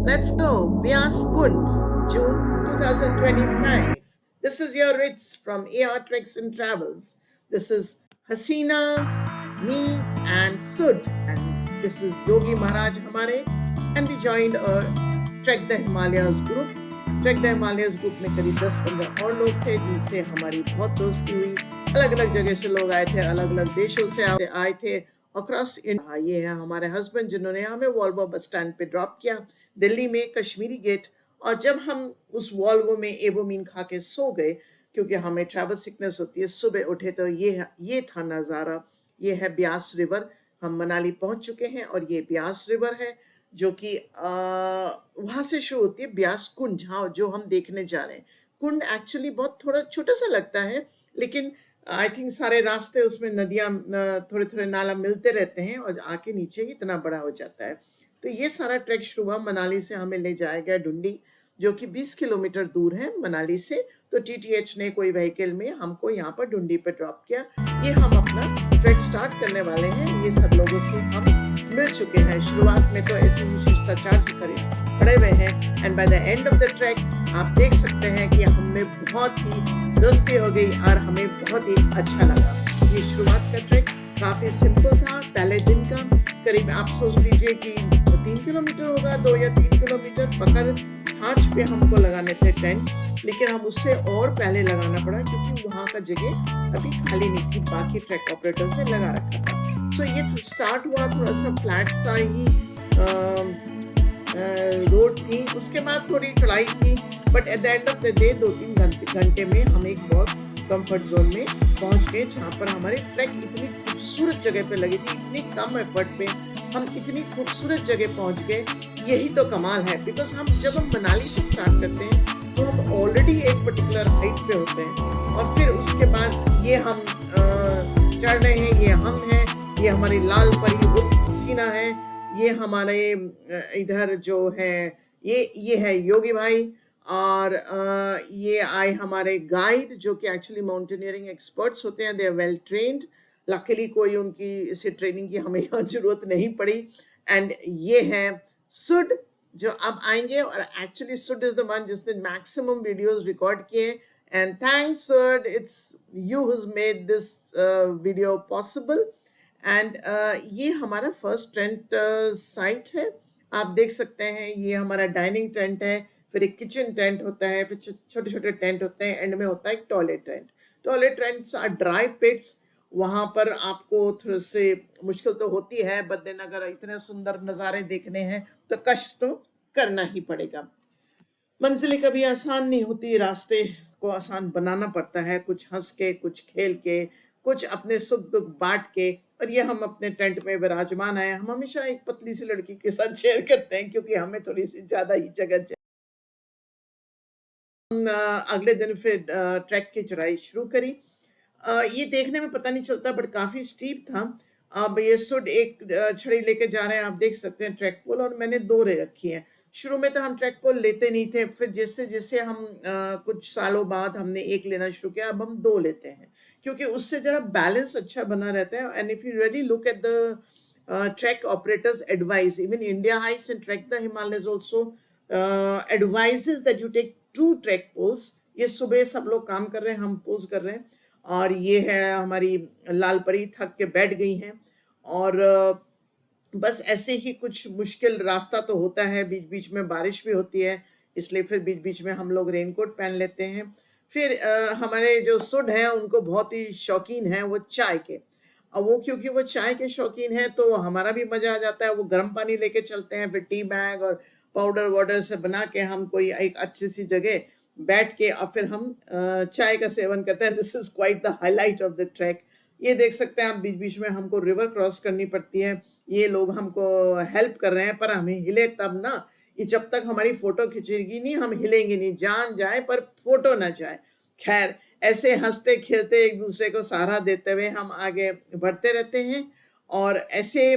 Let's go. Bias Kund, June 2025. This is your Ritz from AR Treks and Travels. This is Hasina, me, and Sud. And this is Yogi Maharaj Hamare. And we joined our Trek the Himalayas group. Track the Himalayas group में करीब 10-15 और लोग थे जिनसे हमारी बहुत दोस्ती हुई। अलग अलग जगह से लोग आए थे, अलग अलग देशों से आए थे अक्रॉस इंडिया। ये है हमारे हस्बैंड जिन्होंने हमें वॉल्वो बस स्टैंड पे ड्रॉप किया दिल्ली में कश्मीरी गेट। और जब हम उस वॉल्वो में एवोमीन खा के सो गए क्योंकि हमें ट्रैवल सिकनेस होती है, सुबह उठे तो ये था नज़ारा। ये है ब्यास रिवर। हम मनाली पहुंच चुके हैं और ये ब्यास रिवर है जो कि वहाँ से शुरू होती है ब्यास कुंड, जहाँ जो हम देखने जा रहे हैं। कुंड एक्चुअली बहुत थोड़ा छोटा सा लगता है, लेकिन आई थिंक सारे रास्ते उसमें नदियाँ थोड़े थोड़े नाला मिलते रहते हैं और आके नीचे इतना बड़ा हो जाता है। तो ये सारा ट्रैक शुरू हुआ मनाली से, हमें ले जाया गया डुंडी जो कि 20 किलोमीटर दूर है मनाली से। तो टीटीएच ने कोई व्हीकल में हमको यहाँ पर डुंडी पे ड्रॉप किया। ये हम अपना ट्रैक स्टार्ट करने वाले हैं। ये सब लोगों से हम मिल चुके हैं। शुरुआत में तो ऐसे ही शिष्टाचार से खड़े हुए हैं and by the end of the track आप देख सकते हैं कि हमें बहुत ही दोस्ती हो गई और हमें बहुत ही अच्छा लगा। ये शुरुआत का ट्रैक काफ़ी सिंपल था। पहले दिन का करीब आप सोच लीजिए कि 3 किलोमीटर होगा, 2 या 3 किलोमीटर। पकड़ हाथ पे हमको लगाने थे टेंट, लेकिन हम उससे और पहले लगाना पड़ा क्योंकि वहाँ का जगह अभी खाली नहीं थी, बाकी ट्रैक ऑपरेटर्स ने लगा रखा था। सो ये स्टार्ट हुआ थोड़ा सा फ्लैट सा ही रोड थी, उसके बाद थोड़ी चढ़ाई थी, but at the end of the day 2-3 घंटे में हम एक बहुत कंफर्ट जोन में पहुंच गए जहाँ पर हमारी ट्रैक इतनी खूबसूरत जगह पे लगी थी। इतनी कम एफर्ट पे हम इतनी खूबसूरत जगह पहुंच गए। यही तो कमाल है, बिकॉज जब हम मनाली से स्टार्ट करते हैं तो हम ऑलरेडी एक पर्टिकुलर हाइट पे होते हैं और फिर उसके बाद ये हम चढ़ रहे हैं, ये हम हैं, ये हमारी लाल परी उर्फ हसीना है, ये हमारे इधर जो है ये है योगी भाई, और ये आए हमारे गाइड जो कि एक्चुअली माउंटेनियरिंग एक्सपर्ट्स होते हैं। They are well trained. Luckily कोई उनकी इसे ट्रेनिंग की हमें यहाँ जरूरत नहीं पड़ी। एंड ये है सुड जो अब आएंगे, और actually Sood is the one जिसने मैक्सिमम वीडियोस रिकॉर्ड किए। And thanks Sood, it's you who made this video possible. And ये हमारा फर्स्ट टेंट साइट है। आप देख सकते हैं ये हमारा डाइनिंग टेंट है, फिर एक किचन टेंट होता है, फिर छोटे छोटे टेंट होते हैं, एंड में होता है एक toilet tent. Toilet tents are dry pits. वहाँ पर आपको थोड़े से मुश्किल तो होती है, बट देन अगर इतने सुंदर नज़ारे देखने हैं तो कष्ट तो करना ही पड़ेगा। मंजिलें कभी आसान नहीं होती, रास्ते को आसान बनाना पड़ता है, कुछ हंस के, कुछ खेल के, कुछ अपने सुख दुख बांट के। और ये हम अपने टेंट में विराजमान है। हम हमेशा एक पतली सी लड़की के साथ शेयर करते हैं क्योंकि हमें थोड़ी सी ज्यादा ही जगह चाहिए। अगले दिन फिर ट्रैक की चढ़ाई शुरू करी। ये देखने में पता नहीं चलता बट काफी स्टीप था। अब ये सुड एक छड़ी लेके जा रहे हैं, आप देख सकते हैं ट्रैक पोल, और मैंने 2 ले रखी है। शुरू में तो हम ट्रैक पोल लेते नहीं थे, फिर जैसे जैसे हम कुछ सालों बाद हमने एक लेना शुरू किया, अब हम 2 लेते हैं क्योंकि उससे जरा बैलेंस अच्छा बना रहता है। And if you really look at the trek operators advice, even India hikes and trek the Himalayas also advises that you take 2 trek poles. ये सुबह सब लोग काम कर रहे हैं, हम पोज कर रहे हैं। और ये है हमारी लाल परी, थक के बैठ गई हैं। और बस ऐसे ही कुछ मुश्किल रास्ता तो होता है, बीच बीच में बारिश भी होती है, इसलिए फिर बीच बीच में हम लोग रेनकोट पहन लेते हैं। फिर हमारे जो सुड हैं उनको बहुत ही शौकीन है वो चाय के। और वो क्योंकि वो चाय के शौकीन है तो हमारा भी मजा आ जाता है। वो गर्म पानी लेके चलते हैं, फिर टी बैग और पाउडर वाउडर से बना के हम कोई एक अच्छी सी जगह बैठ के और फिर हम चाय का सेवन करते हैं। This is quite the highlight of the track. ये देख सकते हैं आप, बीच बीच में हमको रिवर क्रॉस करनी पड़ती है। ये लोग हमको हेल्प कर रहे हैं, पर हमें हिले तब ना। ये जब तक हमारी फोटो खींचेगी नहीं हम हिलेंगे नहीं, जान जाए पर फोटो ना जाए। खैर, ऐसे हंसते खेलते एक दूसरे को सहारा देते हुए हम आगे बढ़ते रहते हैं। और ऐसे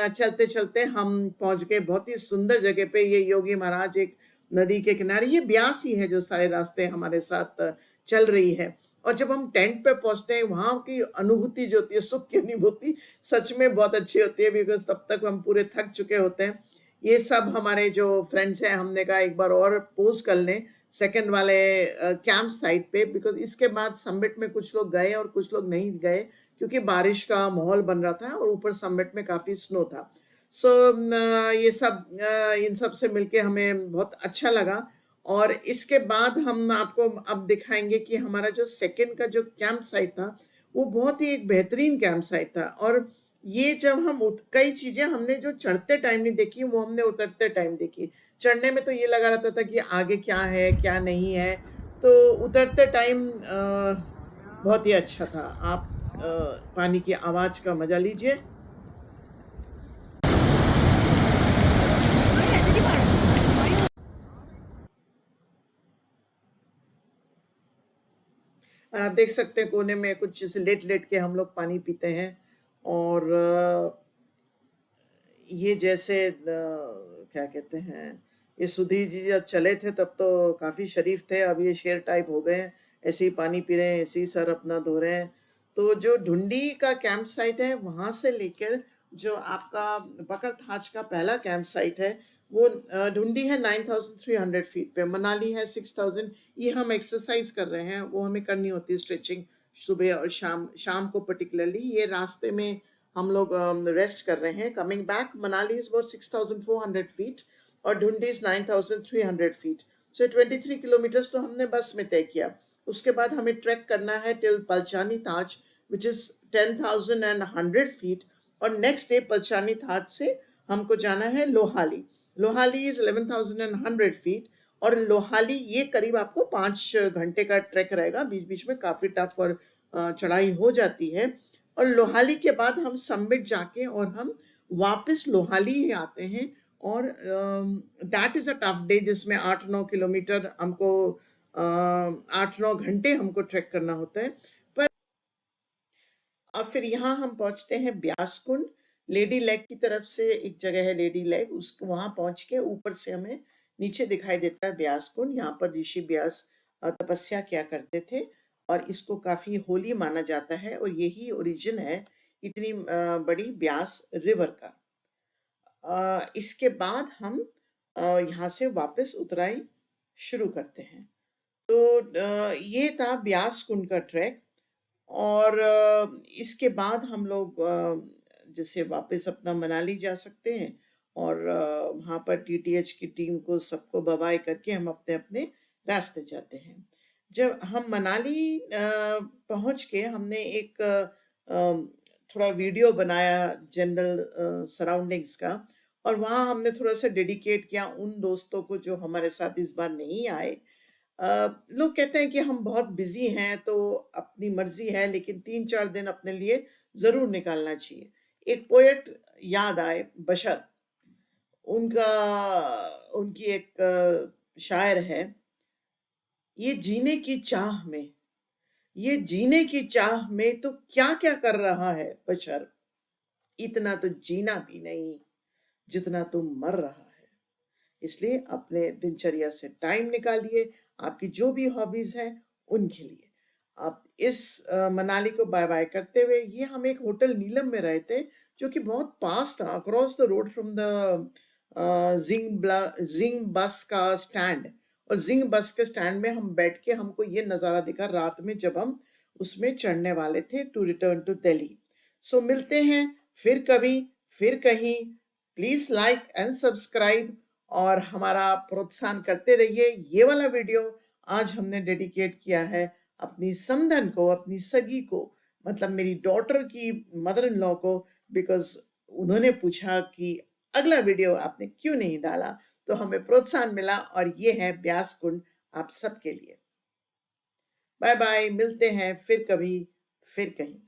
चलते चलते हम पहुंच गए बहुत ही सुंदर जगह पे। ये योगी महाराज एक नदी के किनारे, ये ब्यास ही है जो सारे रास्ते हमारे साथ चल रही है। और जब हम टेंट पे पहुंचते हैं वहां की अनुभूति जो होती है, सुख की अनुभूति सच में बहुत अच्छी होती है, बिकॉज तब तक हम पूरे थक चुके होते हैं। ये सब हमारे जो फ्रेंड्स हैं, हमने कहा एक बार और पोज कर लें सेकंड वाले कैंप साइट पे, बिकॉज इसके बाद समिट में कुछ लोग गए और कुछ लोग नहीं गए क्योंकि बारिश का माहौल बन रहा था और ऊपर समिट में काफ़ी स्नो था। सो ये सब इन सब से मिलके हमें बहुत अच्छा लगा। और इसके बाद हम आपको अब दिखाएंगे कि हमारा जो सेकंड का जो कैंप साइट था वो बहुत ही एक बेहतरीन कैंप साइट था। और ये जब हम कई चीजें हमने जो चढ़ते टाइम नहीं देखी वो हमने उतरते टाइम देखी। चढ़ने में तो ये लगा रहता था कि आगे क्या है क्या नहीं है, तो उतरते टाइम बहुत ही अच्छा था। आप पानी की आवाज का मजा लीजिए। और आप देख सकते हैं कोने में कुछ जैसे लेट लेट के हम लोग पानी पीते हैं। और ये जैसे क्या कहते हैं, ये सुधीर जी जब चले थे तब तो काफ़ी शरीफ थे, अब ये शेर टाइप हो गए हैं, ऐसे ही पानी पी रहे हैं, ऐसे ही सर अपना धो रहे हैं। तो जो ढुंडी का कैंप साइट है वहाँ से लेकर जो आपका बकर थाच का पहला कैंप साइट है वो ढुंडी है 9300 फीट पे, मनाली है 6000। ये हम एक्सरसाइज कर रहे हैं, वो हमें करनी होती है स्ट्रेचिंग सुबह और शाम, शाम को पर्टिकुलरली। ये रास्ते में हम लोग रेस्ट कर रहे हैं। Coming back Manali is about 6400 feet और ढूंढी इज 9300 फीट। सो 23 किलोमीटर्स तो हमने बस में तय किया। उसके बाद हमें ट्रैक करना है till Palchani Taj which is 10,100 feet. और नेक्स्ट डे पलचानी ताज से हमको जाना है लोहाली। लोहाली इज 11,100 फीट। और लोहाली ये करीब आपको 5 घंटे का ट्रैक रहेगा, बीच बीच में काफ़ी टफ और चढ़ाई हो जाती है। और लोहाली के बाद हम समिट जाके और हम वापस लोहाली ही आते हैं। और that is a tough day जिसमें 8-9 किलोमीटर हमको 8-9 घंटे हमको ट्रैक करना होता है। पर और फिर यहाँ हम पहुँचते हैं ब्यास कुंड। लेडी लेक की तरफ से एक जगह है लेडी लेक, उसको वहाँ पहुँच के ऊपर से हमें नीचे दिखाई देता है ब्यास कुंड। यहाँ पर ऋषि ब्यास तपस्या किया करते थे और इसको काफ़ी होली माना जाता है और यही ओरिजिन है इतनी बड़ी ब्यास रिवर का। इसके बाद हम यहाँ से वापस उतराई शुरू करते हैं। तो ये था ब्यास कुंड का ट्रैक। और इसके बाद हम लोग जैसे वापस अपना मनाली जा सकते हैं और वहाँ पर टीटीएच की टीम को सबको बाय करके हम अपने अपने रास्ते जाते हैं। जब हम मनाली पहुँच के हमने एक थोड़ा वीडियो बनाया जनरल सराउंडिंग्स का, और वहाँ हमने थोड़ा सा डेडिकेट किया उन दोस्तों को जो हमारे साथ इस बार नहीं आए। लोग कहते हैं कि हम बहुत बिजी हैं तो अपनी मर्जी है, लेकिन 3-4 दिन अपने लिए जरूर निकालना चाहिए। एक पोएट याद आए, बशर, उनका उनकी एक शायर है, ये जीने की चाह में, ये जीने की चाह में तो क्या क्या कर रहा है बशर, इतना तो जीना भी नहीं जितना तो मर रहा है। इसलिए अपने दिनचर्या से टाइम निकालिए, आपकी जो भी हॉबीज हैं उनके लिए। आप इस मनाली को बाय बाय करते हुए, ये हम एक होटल नीलम में रहे थे जो कि बहुत पास था, across the road from the जिंग बस का स्टैंड। और जिंग बस के स्टैंड में हम बैठ के हमको ये नज़ारा दिखा रात में जब हम उसमें चढ़ने वाले थे टू रिटर्न टू दिल्ली। सो मिलते हैं फिर कभी, फिर कहीं। प्लीज लाइक एंड सब्सक्राइब और हमारा प्रोत्साहन करते रहिए। ये वाला वीडियो आज हमने डेडिकेट किया है अपनी समधन को, अपनी सगी को, मतलब मेरी डॉटर की मदर इन लॉ को, बिकॉज उन्होंने पूछा कि अगला वीडियो आपने क्यों नहीं डाला, तो हमें प्रोत्साहन मिला और ये है ब्यास कुंड आप सबके लिए। बाय बाय, मिलते हैं फिर कभी, फिर कहीं।